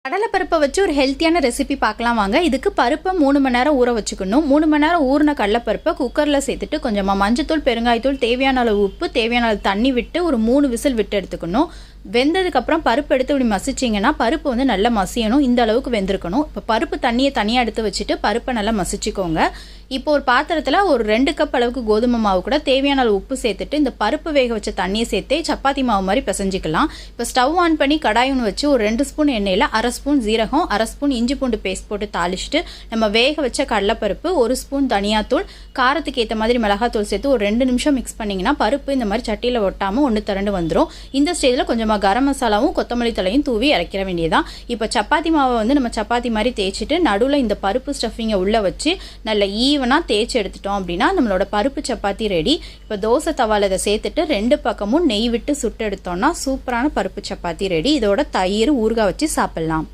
கடலைப்பருப்பை வச்சு ஒரு ஹெல்த்தியான ரெசிபி பார்க்கலாம் வாங்க. இதுக்கு பருப்பை 3 மணி நேரம் ஊற வச்சுக்கணும். 3 மணி நேரம் ஊறின கடலைப்பருப்பை குக்கரில் சேர்த்துட்டு கொஞ்சமாக மஞ்சத்தூள், பெருங்காயத்தூள், தேவையான அளவு உப்பு, தேவையான அளவு தண்ணி விட்டு ஒரு 3 விசில் விட்டு எடுத்துக்கணும். வெந்ததுக்கப்புறம் பருப்பு எடுத்து இப்படி மசிச்சிங்கன்னா பருப்பு வந்து நல்லா மசியணும். இந்த அளவுக்கு வெந்திருக்கணும். இப்போ பருப்பு தண்ணியை தனியாக எடுத்து வச்சுட்டு பருப்பை நல்லா மசிச்சுக்கோங்க. இப்போ ஒரு பாத்திரத்தில் ஒரு 2 கப் அளவுக்கு கோதுமை மாவு கூட தேவையான அளவு உப்பு சேர்த்துட்டு இந்த பருப்பு வேக வச்ச தண்ணியை சேர்த்து சப்பாத்தி மாவு மாதிரி பிசைஞ்சிக்கலாம். இப்போ ஸ்டவ் ஆன் பண்ணி கடாய் ஒன்று வச்சு ஒரு 2 ஸ்பூன் எண்ணெயில் 1/2 ஸ்பூன் ஜீரகம், 1/2 ஸ்பூன் இஞ்சி பூண்டு பேஸ்ட் போட்டு தாளிச்சிட்டு நம்ம வேக வச்ச கடலைப்பருப்பு, 1 ஸ்பூன் தனியாத்தூள், காரத்துக்கு ஏற்ற மாதிரி மிளகாத்தூள் சேர்த்து ஒரு 2 நிமிஷம் மிக்ஸ் பண்ணிங்கன்னா பருப்பு இந்த மாதிரி சட்டியில் ஒட்டாமல் ஒன்று திரண்டு வந்துடும். இந்த ஸ்டேஜில் கொஞ்சமாக கரம் மசாலாவும் கொத்தமல்லி தலையும் தூவி இறக்கிற வேண்டியதான். இப்போ சப்பாத்தி மாவை வந்து நம்ம சப்பாத்தி மாதிரி தேய்ச்சிட்டு நடுவில் இந்த பருப்பு ஸ்டஃபிங்கை உள்ளே வச்சு நல்ல ஈவனாக தேய்ச்சி எடுத்துட்டோம் அப்படின்னா நம்மளோட பருப்பு சப்பாத்தி ரெடி. இப்போ தோசை தவாவில் இதை சேர்த்துட்டு 2 பக்கமும் நெய் விட்டு சுட்டு எடுத்தோம்னா சூப்பரான பருப்பு சப்பாத்தி ரெடி. இதோட தயிர், ஊறுகாய் வச்சு சாப்பிட்லாம்.